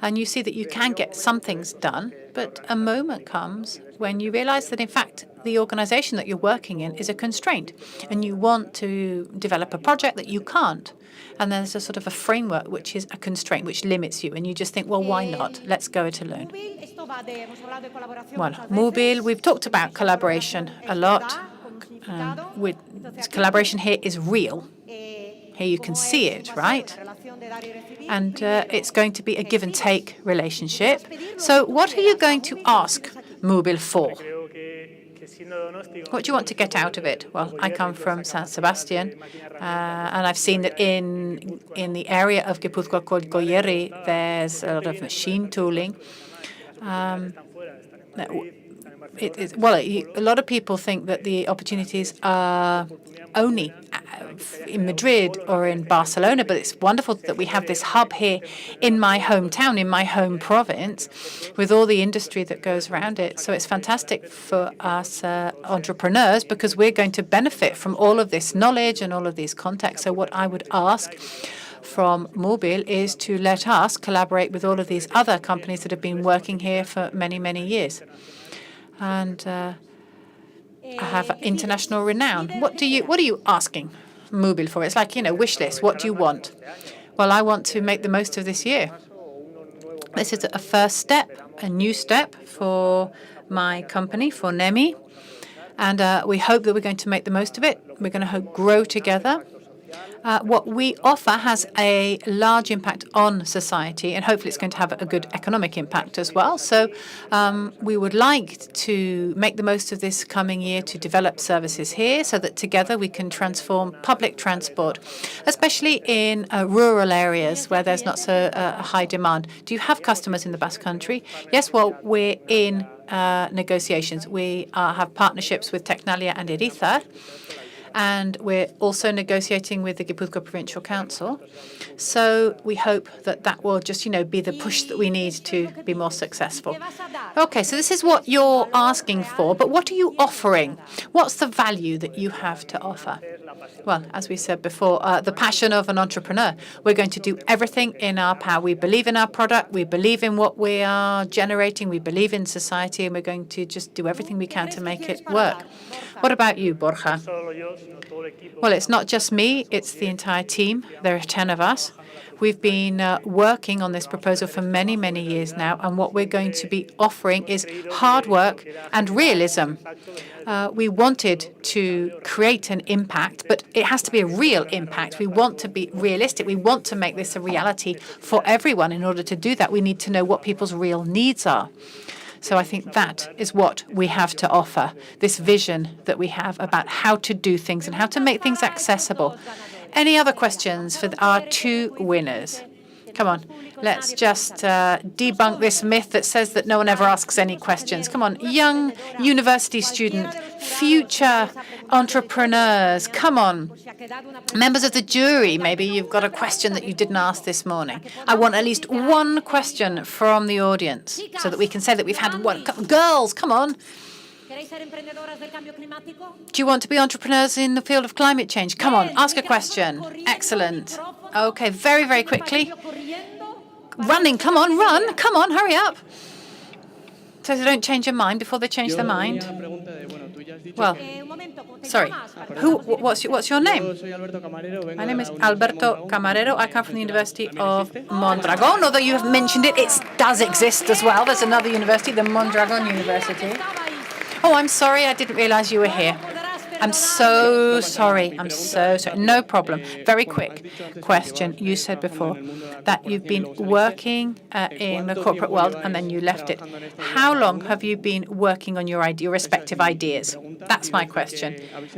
and you see that you can get some things done, but a moment comes when you realize that, in fact, the organization that you're working in is a constraint, and you want to develop a project that you can't. And there's a sort of a framework which is a constraint, which limits you, and you just think, well, why not? Let's go it alone. Well, MUBIL, we've talked about collaboration a lot. Collaboration here is real. Here you can see it, right? And it's going to be a give and take relationship. So what are you going to ask MUBIL for? What do you want to get out of it? Well, I come from San Sebastian, and I've seen that in the area of Gipuzkoa called Goierri, there's a lot of machine tooling. A lot of people think that the opportunities are only in Madrid or in Barcelona, but it's wonderful that we have this hub here in my hometown, in my home province, with all the industry that goes around it. So it's fantastic for us entrepreneurs, because we're going to benefit from all of this knowledge and all of these contacts. So what I would ask from MUBIL is to let us collaborate with all of these other companies that have been working here for many, many years. And have international renown. What are you asking MUBIL for? It's like, wish list. What do you want? Well, I want to make the most of this year. This is a first step, a new step for my company, for NEMI. And we hope that we're going to make the most of it. We're going to grow together. What we offer has a large impact on society, and hopefully it's going to have a good economic impact as well. So we would like to make the most of this coming year to develop services here so that together we can transform public transport, especially in rural areas where there's not so high demand. Do you have customers in the Basque Country? Yes, well, we're in negotiations. We have partnerships with Tecnalia and Irizar, and we're also negotiating with the Gipuzkoa Provincial Council. So we hope that will just, be the push that we need to be more successful. Okay, so this is what you're asking for, but what are you offering? What's the value that you have to offer? Well, as we said before, the passion of an entrepreneur. We're going to do everything in our power. We believe in our product. We believe in what we are generating. We believe in society, and we're going to just do everything we can to make it work. What about you, Borja? Well, it's not just me, it's the entire team. There are 10 of us. We've been working on this proposal for many, many years now, and what we're going to be offering is hard work and realism. We wanted to create an impact, but it has to be a real impact. We want to be realistic. We want to make this a reality for everyone. In order to do that, we need to know what people's real needs are. So I think that is what we have to offer, this vision that we have about how to do things and how to make things accessible. Any other questions for our two winners? Come on, let's just debunk this myth that says that no one ever asks any questions. Come on, young university student, future entrepreneurs, come on. Members of the jury, maybe you've got a question that you didn't ask this morning. I want at least one question from the audience so that we can say that we've had one. Girls, come on. Do you want to be entrepreneurs in the field of climate change? Come on, ask a question. Excellent. Okay, very, very quickly. Running, come on, run. Come on, hurry up. So they don't change your mind before they change their mind. Well, sorry. What's your name? My name is Alberto Camarero. I come from the University of Mondragon, although you have mentioned it, it does exist as well. There's another university, the Mondragon University. Oh, I'm sorry. I didn't realize you were here. I'm so sorry. I'm so sorry. No problem. Very quick question. You said before that you've been working in the corporate world and then you left it. How long have you been working on your respective ideas? That's my question.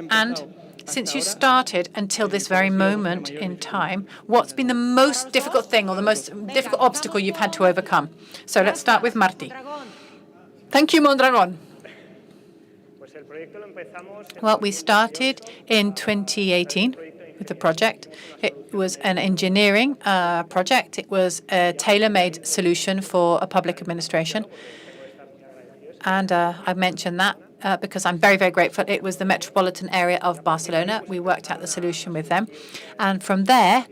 And since you started until this very moment in time, what's been the most difficult thing or the most difficult obstacle you've had to overcome? So let's start with Martí. Thank you, Mondragon. Well, we started in 2018 with the project. It was an engineering project. It was a tailor-made solution for a public administration. And I mentioned that because I'm very, very grateful. It was the metropolitan area of Barcelona. We worked out the solution with them. And from there,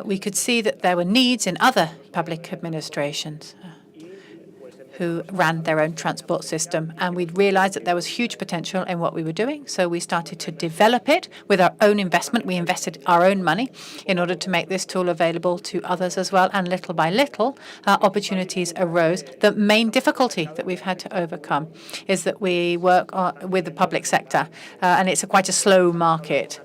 we could see that there were needs in other public administrations who ran their own transport system. And we realized that there was huge potential in what we were doing. So we started to develop it with our own investment. We invested our own money in order to make this tool available to others as well. And little by little, opportunities arose. The main difficulty that we've had to overcome is that we work with the public sector, and it's quite a slow market.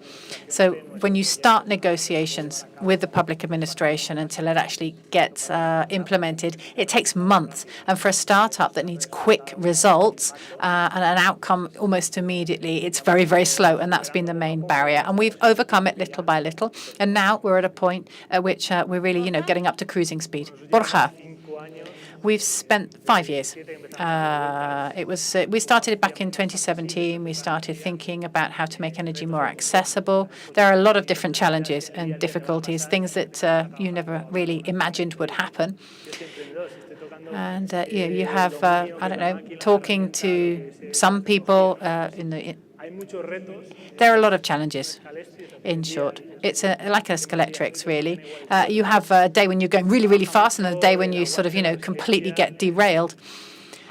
So when you start negotiations with the public administration until it actually gets implemented, it takes months. And for a startup that needs quick results and an outcome almost immediately, it's very, very slow. And that's been the main barrier. And we've overcome it little by little. And now we're at a point at which we're really, getting up to cruising speed. Borja. We've spent 5 years. We started it back in 2017. We started thinking about how to make energy more accessible. There are a lot of different challenges and difficulties, things that you never really imagined would happen. And you have, talking to some people there are a lot of challenges, in short. It's like a Scalextric, really. You have a day when you're going really, really fast and a day when you sort of, completely get derailed.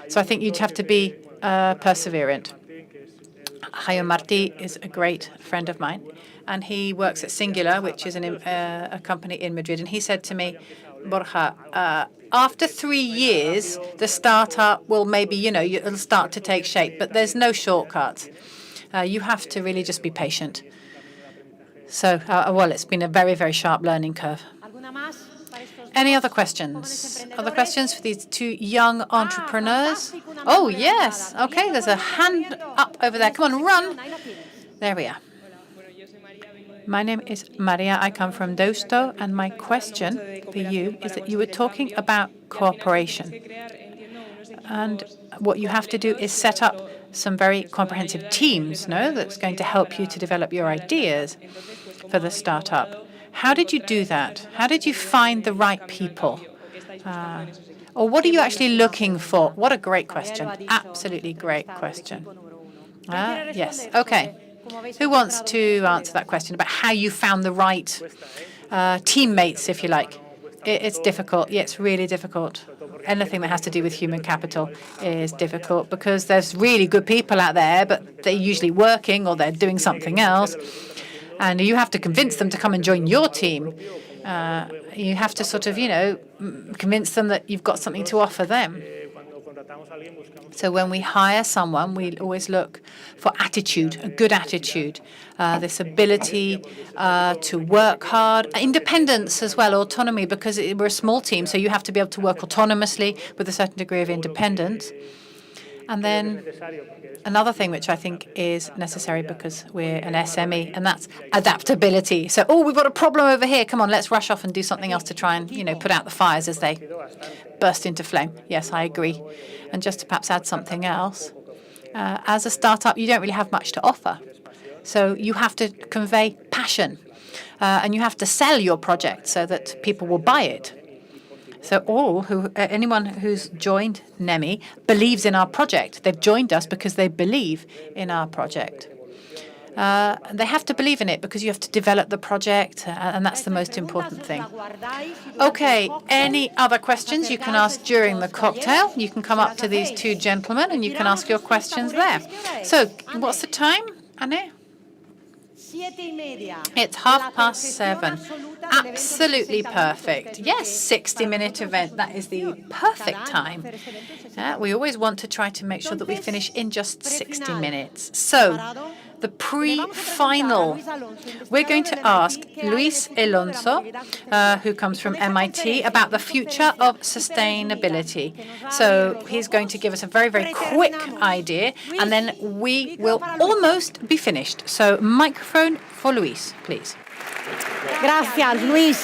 So I think you'd have to be perseverant. Javier Martí is a great friend of mine, and he works at Singular, which is a company in Madrid. And he said to me, Borja, after 3 years, the startup will maybe, it'll start to take shape, but there's no shortcuts. You have to really just be patient. So, it's been a very, very sharp learning curve. Any other questions? Other questions for these two young entrepreneurs? Oh, yes. Okay, there's a hand up over there. Come on, run. There we are. My name is Maria. I come from Deusto, and my question for you is that you were talking about cooperation. And what you have to do is set up some very comprehensive teams, that's going to help you to develop your ideas for the startup. How did you do that? How did you find the right people? Or what are you actually looking for? What a great question. Absolutely great question. Yes. Okay. Who wants to answer that question about how you found the right teammates, if you like? It's difficult. Yeah, it's really difficult. anything that has to do with human capital is difficult because there's really good people out there, but they're usually working or they're doing something else. And you have to convince them to come and join your team. You have to sort of, convince them that you've got something to offer them. So when we hire someone, we always look for attitude, a good attitude, this ability to work hard, independence as well, autonomy, because we're a small team, so you have to be able to work autonomously with a certain degree of independence. And then another thing which I think is necessary because we're an SME, and that's adaptability. So, we've got a problem over here. Come on, let's rush off and do something else to try and, put out the fires as they burst into flame. Yes, I agree. And just to perhaps add something else, as a startup, you don't really have much to offer. So you have to convey passion, and you have to sell your project so that people will buy it. So anyone who's joined NEMI believes in our project. They've joined us because they believe in our project. They have to believe in it because you have to develop the project, and that's the most important thing. Okay, any other questions you can ask during the cocktail? You can come up to these two gentlemen and you can ask your questions there. So, what's the time, Anne? It's 7:30. Absolutely perfect. Yes, 60-minute event. That is the perfect time. We always want to try to make sure that we finish in just 60 minutes. So, the pre-final. We're going to ask Luis Alonso, who comes from MIT, about the future of sustainability. So he's going to give us a very, very quick idea, and then we will almost be finished. So microphone for Luis, please. Gracias, Luis.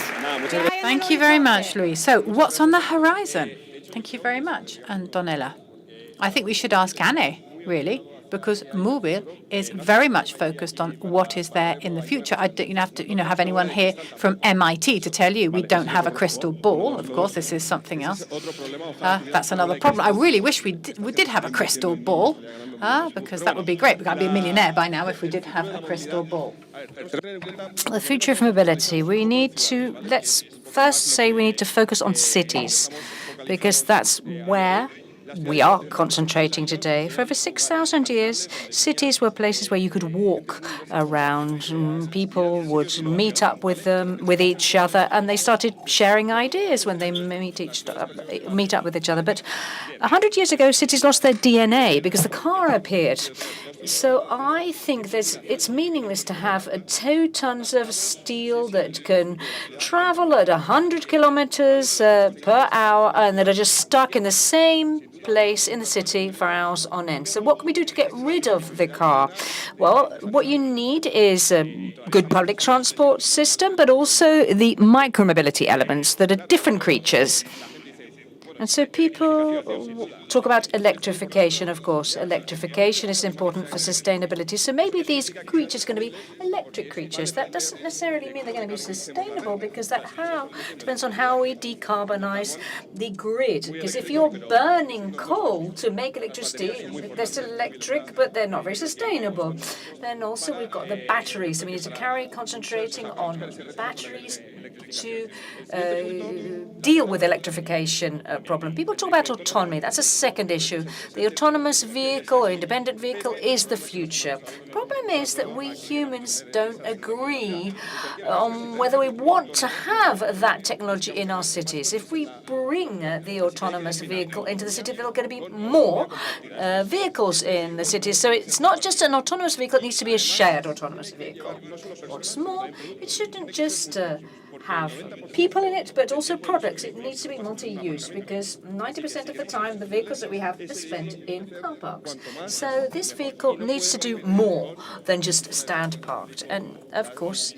Thank you very much, Luis. So what's on the horizon? Thank you very much, Antonella. I think we should ask Anne, really, because MUBIL is very much focused on what is there in the future. I don't have to, have anyone here from MIT to tell you we don't have a crystal ball. Of course, this is something else. That's another problem. I really wish we did have a crystal ball, because that would be great. I'd be a millionaire by now if we did have a crystal ball. The future of mobility, let's first say we need to focus on cities, because that's where we are concentrating today. For over 6,000 years, cities were places where you could walk around. People would meet up with each other, and they started sharing ideas when they meet up with each other. But 100 years ago, cities lost their DNA because the car appeared. So I think it's meaningless to have 2 tons of steel that can travel at 100 kilometers per hour and that are just stuck in the same place in the city for hours on end. So what can we do to get rid of the car? Well, what you need is a good public transport system, but also the micromobility elements that are different creatures. And so people talk about electrification, of course. Electrification is important for sustainability. So maybe these creatures are going to be electric creatures. That doesn't necessarily mean they're going to be sustainable, because that depends on how we decarbonize the grid. Because if you're burning coal to make electricity, they're still electric, but they're not very sustainable. Then also we've got the batteries. So we need to concentrating on batteries to deal with electrification problem. People talk about autonomy. That's a second issue. The autonomous vehicle or independent vehicle is the future. The problem is that we humans don't agree on whether we want to have that technology in our cities. If we bring the autonomous vehicle into the city, there are going to be more vehicles in the cities. So it's not just an autonomous vehicle, it needs to be a shared autonomous vehicle. What's more, it shouldn't just have people in it, but also products. It needs to be multi-use, because 90% of the time the vehicles that we have are spent in car parks. So this vehicle needs to do more than just stand parked. And of course,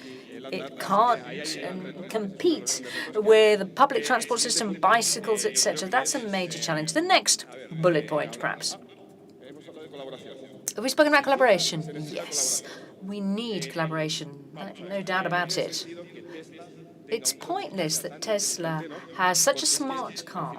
it can't compete with the public transport system, bicycles, etc. That's a major challenge. The next bullet point, perhaps. Have we spoken about collaboration? Yes. We need collaboration. No doubt about it. it's pointless that Tesla has such a smart car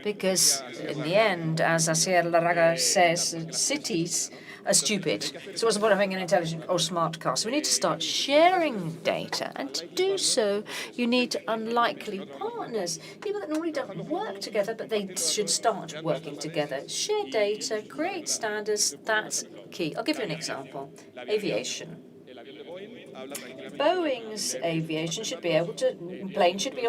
because, in the end, as Asier Larraga says, cities are stupid. So what's the point of having an intelligent or smart car? So we need to start sharing data, and to do so, you need unlikely partners, people that normally don't work together, but they should start working together. Share data, create standards, that's key. I'll give you an example. Aviation. Boeing's aviation should be able to, planes should be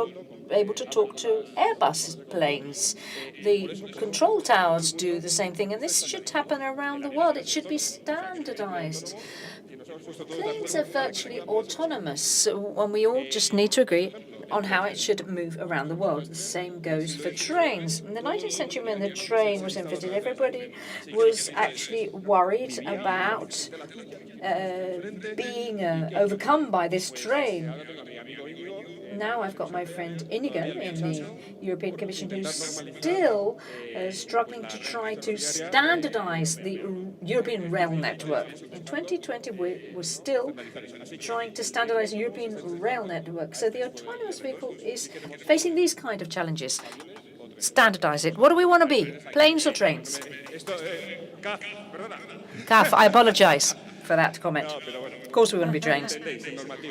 able to talk to Airbus planes. The control towers do the same thing, and this should happen around the world. It should be standardized. Planes are virtually autonomous, and we all just need to agree on how it should move around the world. The same goes for trains. In the 19th century, when the train was invented, everybody was actually worried about being overcome by this train. Now I've got my friend Inigo in the European Commission who's still struggling to try to standardize the European rail network. In 2020, we're still trying to standardize the European rail network. So the autonomous vehicle is facing these kind of challenges. Standardize it. What do we want to be? Planes or trains? CAF, I apologize for that comment. Of course we want to be trains.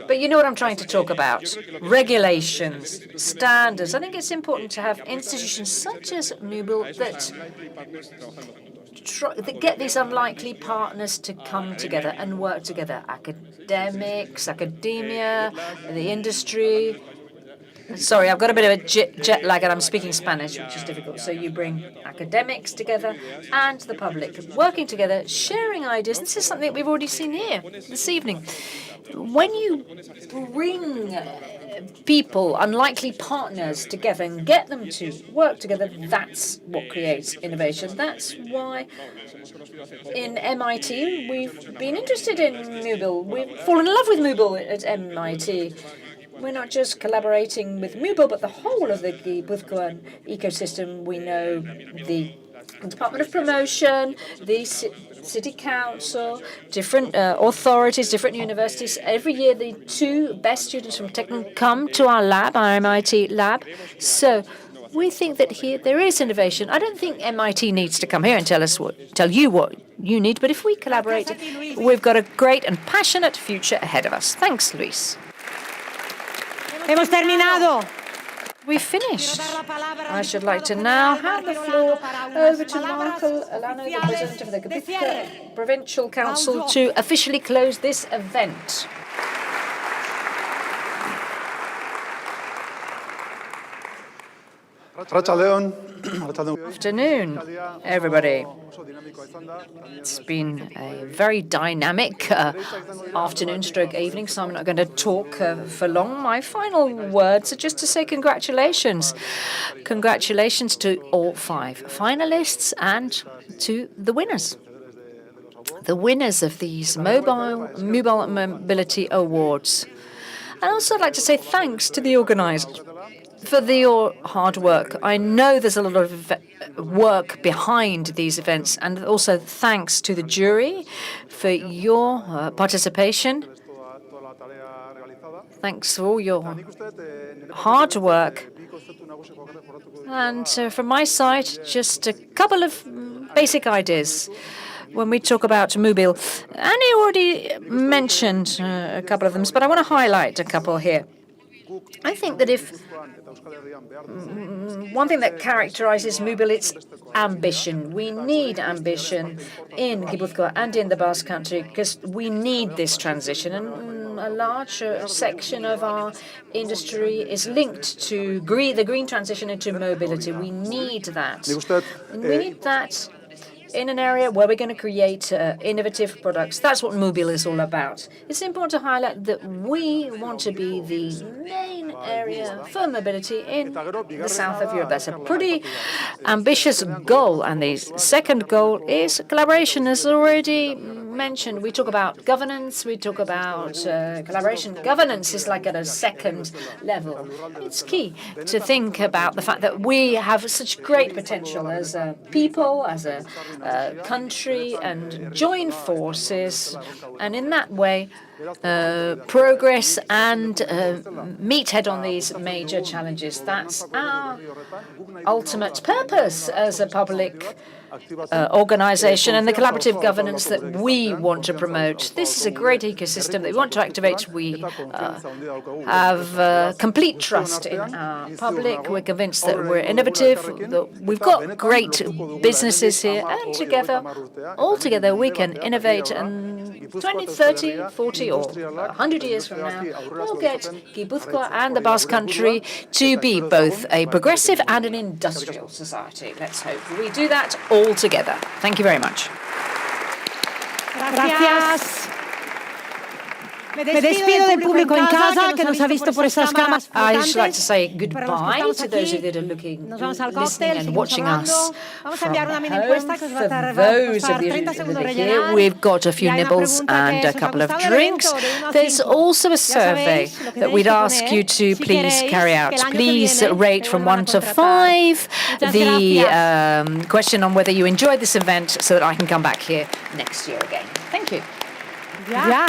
But you know what I'm trying to talk about. Regulations, standards. I think it's important to have institutions such as MUBIL that get these unlikely partners to come together and work together. Academics, academia, the industry. Sorry, I've got a bit of a jet lag and I'm speaking Spanish, which is difficult. So you bring academics together and the public working together, sharing ideas. This is something that we've already seen here this evening. When you bring people, unlikely partners together and get them to work together, that's what creates innovation. That's why in MIT we've been interested in MUBIL. We've fallen in love with MUBIL at MIT. We're not just collaborating with MUBIL, but the whole of the Guipuzcoan ecosystem. We know the Department of Promotion, the City Council, different authorities, different universities. Every year, the two best students from Technion come to our lab, our MIT lab. So we think that here there is innovation. I don't think MIT needs to come here and tell you what you need, but if we collaborate, we've got a great and passionate future ahead of us. Thanks, Luis. Hemos terminado. We finished. I should like to now hand the floor over to Marco Alano, the President of the Guipuzcoa Provincial Council, to officially close this event. Afternoon, everybody. It's been a very dynamic afternoon/evening, so I'm not going to talk for long. My final words are just to say congratulations. Congratulations to all 5 finalists and to the winners. The winners of these Mobile Mobility Awards. And also I'd like to say thanks to the organisers for your hard work. I know there's a lot of work behind these events, and also thanks to the jury for your participation. Thanks for all your hard work. And from my side, just a couple of basic ideas when we talk about MUBIL. Annie already mentioned a couple of them, but I want to highlight a couple here. I think that if one thing that characterizes MUBIL, it's ambition. We need ambition in Guipuzcoa and in the Basque Country because we need this transition. And a large section of our industry is linked to the green transition into mobility. We need that. And we need that in an area where we're going to create innovative products. That's what MUBIL is all about. It's important to highlight that we want to be the main area for mobility in the south of Europe. That's a pretty ambitious goal. And the second goal is collaboration. As already mentioned, we talk about governance, we talk about collaboration. Governance is like at a second level. It's key to think about the fact that we have such great potential as a people, as a country and join forces, and in that way progress and meet head on these major challenges. That's our ultimate purpose as a public organization and the collaborative governance that we want to promote. This is a great ecosystem that we want to activate. We have complete trust in our public. We're convinced that we're innovative, that we've got great businesses here, and all together, we can innovate, and 20, 30, 40, or 100 years from now, we'll get Gipuzkoa and the Basque Country to be both a progressive and an industrial society. Let's hope we do that all together. Thank you very much. Gracias. Me despido del público en casa que nos ha visto por estas cámaras I'd just like to say flotantes. Para goodbye los to que those estamos of you that are aquí, listening nos vamos al listening cóctel, and seguimos watching us hablando. Vamos a from enviar una mini home. encuesta que os va a For costar those of you 30 segundos that are rellenar. here, we've got a few Y hay una nibbles pregunta and que a os ha couple of gustado el drinks. evento de 1 a There's 5. also a Ya survey sabéis lo que that we'd tenéis que ask poner, you to si please queréis, carry que out. el año que Please viene rate te from vuelvan a 1 to contratar. 5 Muchas the gracias. question on whether you enjoyed this event so that I can come back here next year again. Thank you. Ya.